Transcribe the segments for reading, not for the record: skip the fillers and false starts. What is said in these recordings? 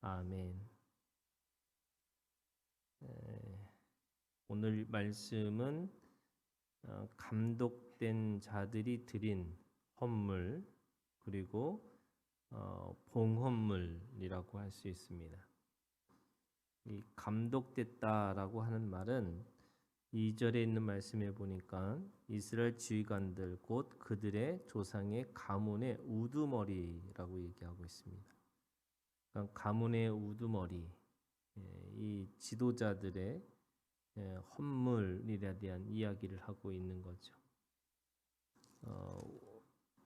아멘. 오늘 말씀은 감독된 자들이 드린 헌물 그리고 봉헌물이라고 할 수 있습니다. 이 감독됐다라고 하는 말은 2절에 있는 말씀에 보니까 이스라엘 지휘관들 곧 그들의 조상의 가문의 우두머리라고 얘기하고 있습니다. 그러니까 가문의 우두머리, 이 지도자들의 헌물에 대한 이야기를 하고 있는 거죠.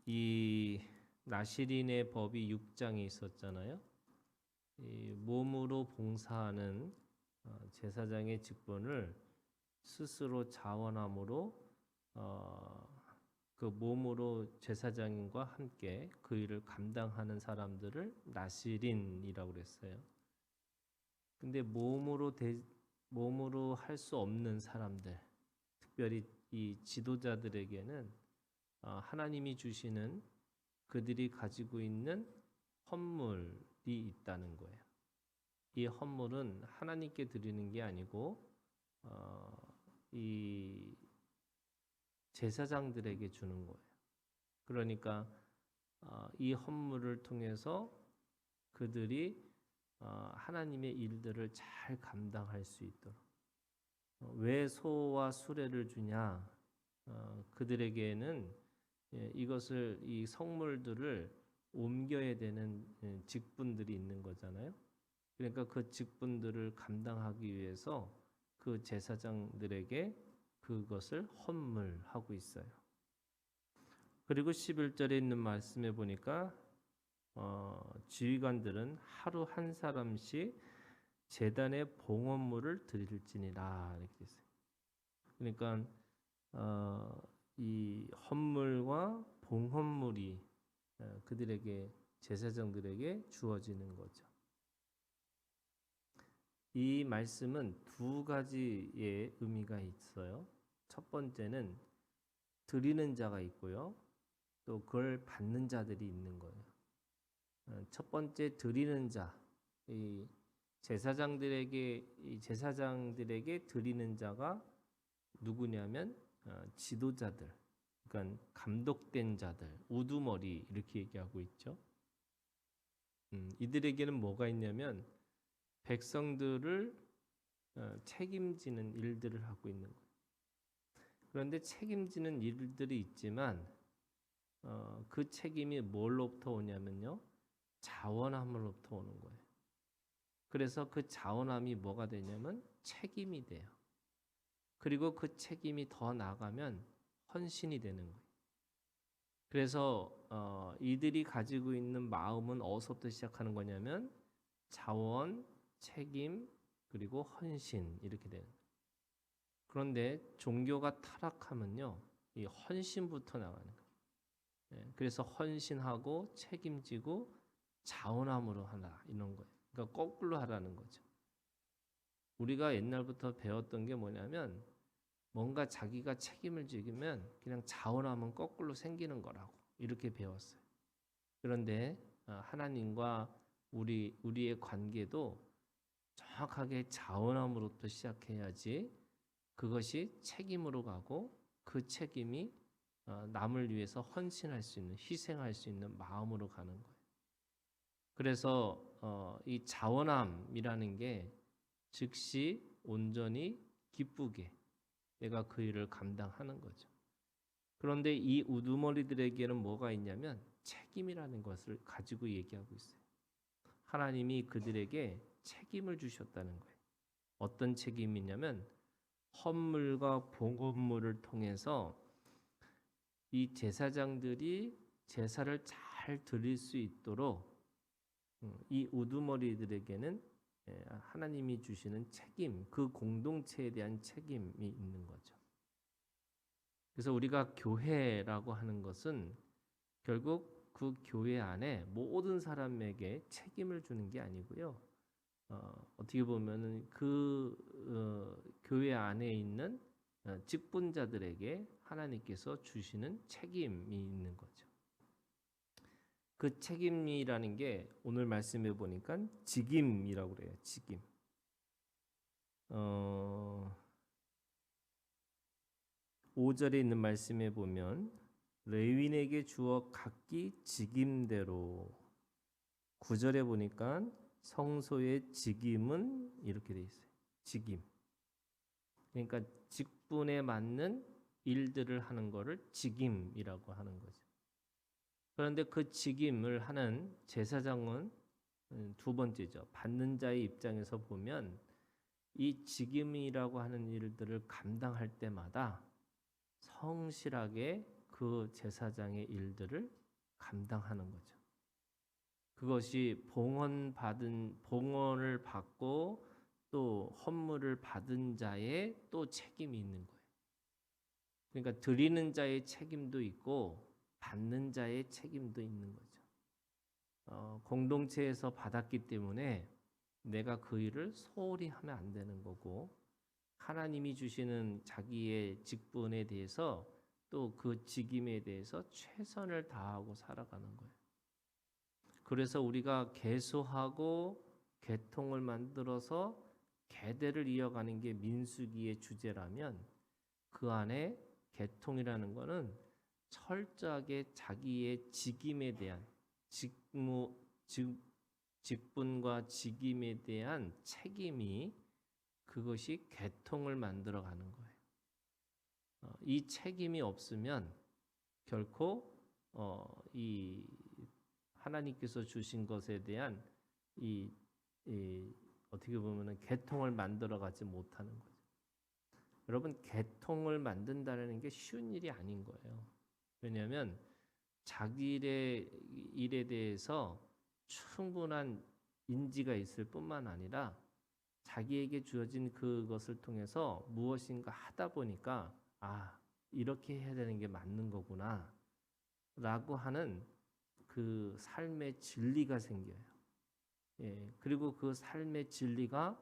이 나시린의 법이 6장에 있었잖아요. 이 몸으로 봉사하는 제사장의 직분을 스스로 자원함으로 그 몸으로 제사장과 함께 그 일을 감당하는 사람들을 나시린이라고 그랬어요. 근데 몸으로 할 수 없는 사람들, 특별히 이 지도자들에게는 하나님이 주시는 그들이 가지고 있는 헌물이 있다는 거예요. 이 헌물은 하나님께 드리는 게 아니고 이 제사장들에게 주는 거예요. 그러니까 이 헌물을 통해서 그들이 하나님의 일들을 잘 감당할 수 있도록. 왜 소와 수레를 주냐? 그들에게는 이것을 이 성물들을 옮겨야 되는 직분들이 있는 거잖아요. 그러니까 그 직분들을 감당하기 위해서 그 제사장들에게 그것을 헌물하고 있어요. 그리고 11절에 있는 말씀에 보니까 지휘관들은 하루 한 사람씩 제단에 봉헌물을 드릴지니라 이렇게 있어요. 그러니까 이 헌물과 봉헌물이 그들에게 제사장들에게 주어지는 거죠. 이 말씀은 두 가지의 의미가 있어요. 첫 번째는 드리는 자가 있고요. 또 그걸 받는 자들이 있는 거예요. 첫 번째 드리는 자, 이 제사장들에게 드리는 자가 누구냐면 지도자들, 그러니까 감독된 자들, 우두머리 이렇게 얘기하고 있죠. 이들에게는 뭐가 있냐면 백성들을 책임지는 일들을 하고 있는 거예요. 그런데 책임지는 일들이 있지만 그 책임이 뭘로부터 오냐면요, 자원함으로부터 오는 거예요. 그래서 그 자원함이 뭐가 되냐면 책임이 돼요. 그리고 그 책임이 더 나가면 헌신이 되는 거예요. 그래서 이들이 가지고 있는 마음은 어디서부터 시작하는 거냐면 자원, 책임, 그리고 헌신 이렇게 되는 거예요. 그런데 종교가 타락하면요, 이 헌신부터 나가는 거예요. 그래서 헌신하고 책임지고 자원함으로 하라 이런 거예요. 그러니까 거꾸로 하라는 거죠. 우리가 옛날부터 배웠던 게 뭐냐면 뭔가 자기가 책임을 지면 그냥 자원하면 거꾸로 생기는 거라고 이렇게 배웠어요. 그런데 하나님과 우리의 관계도 정확하게 자원함으로부터 시작해야지 그것이 책임으로 가고 그 책임이 남을 위해서 헌신할 수 있는, 희생할 수 있는 마음으로 가는 거예요. 그래서 이 자원함이라는 게 즉시 온전히 기쁘게 내가 그 일을 감당하는 거죠. 그런데 이 우두머리들에게는 뭐가 있냐면 책임이라는 것을 가지고 얘기하고 있어요. 하나님이 그들에게 책임을 주셨다는 거예요. 어떤 책임이냐면 헌물과 봉헌물을 통해서 이 제사장들이 제사를 잘 드릴 수 있도록 이 우두머리들에게는 하나님이 주시는 책임, 그 공동체에 대한 책임이 있는 거죠. 그래서 우리가 교회라고 하는 것은 결국 그 교회 안에 모든 사람에게 책임을 주는 게 아니고요. 어떻게 보면은 교회 안에 있는 직분자들에게 하나님께서 주시는 책임이 있는 거죠. 그 책임이라는 게 오늘 말씀해 보니까 직임이라고 그래요. 직임. 5절에 있는 말씀에 보면 레위인에게 주어 각기 직임대로, 9절에 보니까 성소의 직임은 이렇게 돼 있어요. 직임. 그러니까 직분에 맞는 일들을 하는 거를 직임이라고 하는 거죠. 그런데 그 직임을 하는 제사장은 두 번째죠. 받는 자의 입장에서 보면 이 직임이라고 하는 일들을 감당할 때마다 성실하게 그 제사장의 일들을 감당하는 거죠. 그것이 봉헌을 받고 또 헌물을 받은 자의 또 책임이 있는 거예요. 그러니까 드리는 자의 책임도 있고 받는 자의 책임도 있는 거죠. 공동체에서 받았기 때문에 내가 그 일을 소홀히 하면 안 되는 거고, 하나님이 주시는 자기의 직분에 대해서 또 그 직임에 대해서 최선을 다하고 살아가는 거예요. 그래서 우리가 계수하고 계통을 만들어서 계대를 이어가는 게 민수기의 주제라면, 그 안에 계통이라는 거는 철저하게 자기의 직임에 대한 직분과 직임에 대한 책임이, 그것이 계통을 만들어 가는 거예요. 이 책임이 없으면 결코 이 하나님께서 주신 것에 대한 이 어떻게 보면은 계통을 만들어 가지 못하는 거죠. 여러분, 계통을 만든다는 게 쉬운 일이 아닌 거예요. 왜냐하면 자기 일에 대해서 충분한 인지가 있을 뿐만 아니라 자기에게 주어진 그것을 통해서 무엇인가 하다 보니까 이렇게 해야 되는 게 맞는 거구나 라고 하는 그 삶의 진리가 생겨요. 그리고 그 삶의 진리가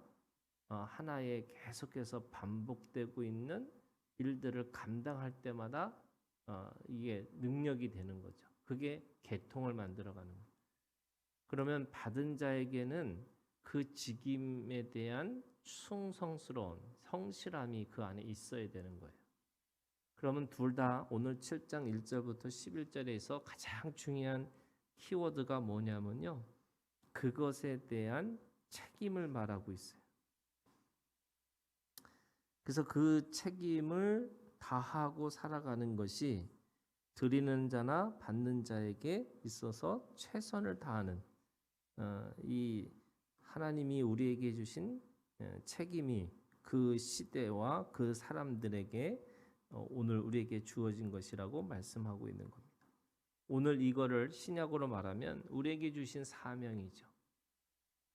하나의 계속해서 반복되고 있는 일들을 감당할 때마다 이게 능력이 되는 거죠. 그게 계통을 만들어가는 거예요. 그러면 받은 자에게는 그 직임에 대한 충성스러운 성실함이 그 안에 있어야 되는 거예요. 그러면 둘 다 오늘 7장 1절부터 11절에서 가장 중요한 키워드가 뭐냐면요, 그것에 대한 책임을 말하고 있어요. 그래서 그 책임을 다하고 살아가는 것이 드리는 자나 받는 자에게 있어서 최선을 다하는 이 하나님이 우리에게 주신 책임이 그 시대와 그 사람들에게 오늘 우리에게 주어진 것이라고 말씀하고 있는 겁니다. 오늘 이거를 신약으로 말하면 우리에게 주신 사명이죠.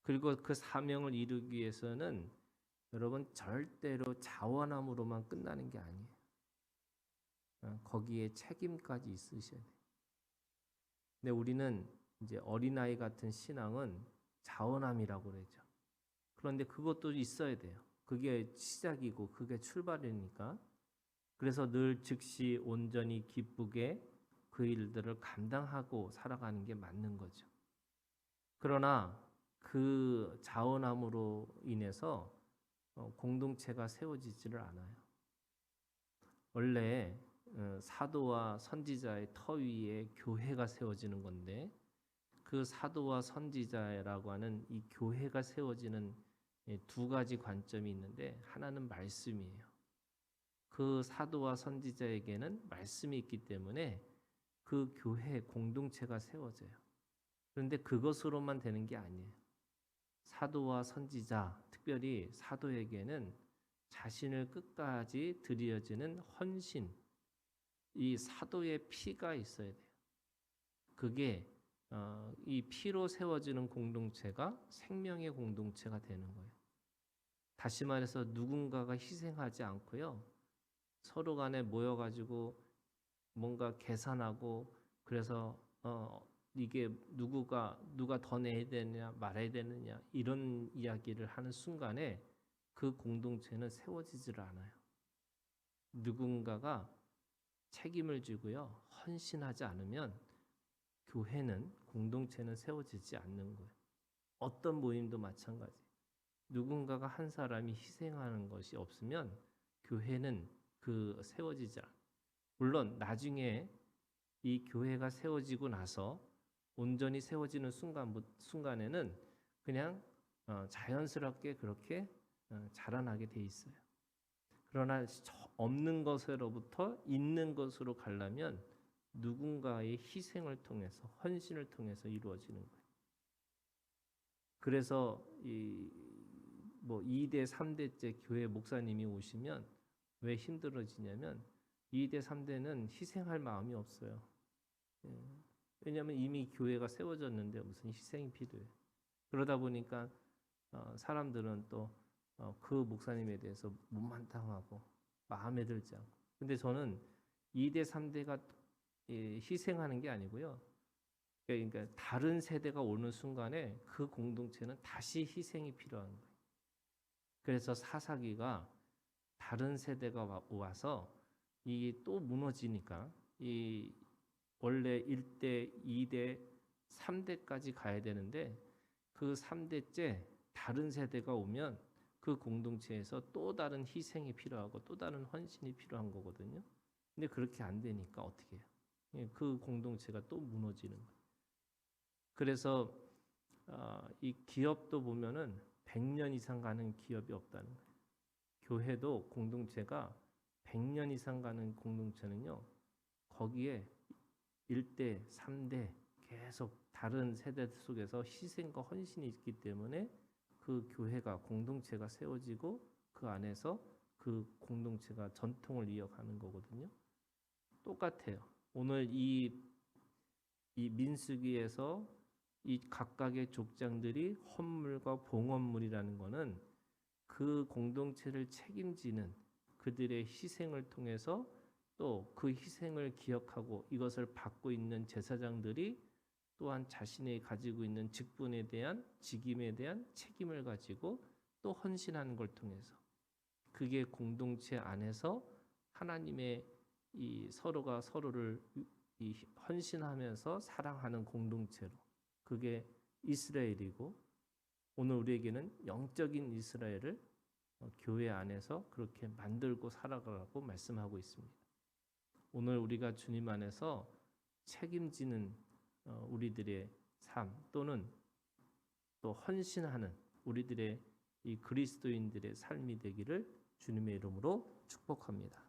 그리고 그 사명을 이루기 위해서는 여러분 절대로 자원함으로만 끝나는 게 아니에요. 거기에 책임까지 있으셔야 돼요. 근데 우리는 이제 어린아이 같은 신앙은 자원함이라고 그러죠. 그런데 그것도 있어야 돼요. 그게 시작이고 그게 출발이니까. 그래서 늘 즉시 온전히 기쁘게 그 일들을 감당하고 살아가는 게 맞는 거죠. 그러나 그 자원함으로 인해서 공동체가 세워지지를 않아요. 원래 사도와 선지자의 터 위에 교회가 세워지는 건데, 그 사도와 선지자라고 하는 이 교회가 세워지는 두 가지 관점이 있는데, 하나는 말씀이에요. 그 사도와 선지자에게는 말씀이 있기 때문에 그 교회 공동체가 세워져요. 그런데 그것으로만 되는 게 아니에요. 사도와 선지자, 특별히 사도에게는 자신을 끝까지 드려지는 헌신, 이 사도의 피가 있어야 돼요. 그게 이 피로 세워지는 공동체가 생명의 공동체가 되는 거예요. 다시 말해서 누군가가 희생하지 않고요, 서로 간에 모여가지고 뭔가 계산하고, 그래서 이게 누가 더 내야 되느냐 말아야 되느냐 이런 이야기를 하는 순간에 그 공동체는 세워지질 않아요. 누군가가 책임을 지고요, 헌신하지 않으면 교회는 공동체는 세워지지 않는 거예요. 어떤 모임도 마찬가지. 누군가가 한 사람이 희생하는 것이 없으면 교회는 세워지지 않아요. 물론 나중에 이 교회가 세워지고 나서 온전히 세워지는 순간에는 그냥 자연스럽게 그렇게 자라나게 돼 있어요. 그러나 없는 것으로부터 있는 것으로 가려면 누군가의 희생을 통해서 헌신을 통해서 이루어지는 거예요. 그래서 2대, 3대째 교회 목사님이 오시면 왜 힘들어지냐면 2대, 3대는 희생할 마음이 없어요. 왜냐하면 이미 교회가 세워졌는데 무슨 희생이 필요해. 그러다 보니까 사람들은 또 그 목사님에 대해서 못만탕하고 마음에 들지 않고. 근데 저는 2대, 3대가 희생하는 게 아니고요. 그러니까 다른 세대가 오는 순간에 그 공동체는 다시 희생이 필요한 거예요. 그래서 사사기가 다른 세대가 와서 이게 또 무너지니까 이 원래 1대, 2대, 3대까지 가야 되는데 그 3대째 다른 세대가 오면 그 공동체에서 또 다른 희생이 필요하고 또 다른 헌신이 필요한 거거든요. 근데 그렇게 안 되니까 어떻게 해요? 그 공동체가 또 무너지는 거예요. 그래서 이 기업도 보면은 100년 이상 가는 기업이 없다는 거예요. 교회도 공동체가 100년 이상 가는 공동체는요. 거기에 1대, 3대 계속 다른 세대 속에서 희생과 헌신이 있기 때문에 그 교회가 공동체가 세워지고 그 안에서 그 공동체가 전통을 이어가는 거거든요. 똑같아요. 오늘 이 민수기에서 이 각각의 족장들이 헌물과 봉헌물이라는 거는 그 공동체를 책임지는 그들의 희생을 통해서 또 그 희생을 기억하고 이것을 받고 있는 제사장들이 또한 자신이 가지고 있는 직분에 대한 직임에 대한 책임을 가지고 또 헌신하는 걸 통해서 그게 공동체 안에서 하나님의 이 서로가 서로를 이 헌신하면서 사랑하는 공동체로 그게 이스라엘이고 오늘 우리에게는 영적인 이스라엘을 교회 안에서 그렇게 만들고 살아가라고 말씀하고 있습니다. 오늘 우리가 주님 안에서 책임지는 우리들의 삶 또는 또 헌신하는 우리들의 이 그리스도인들의 삶이 되기를 주님의 이름으로 축복합니다.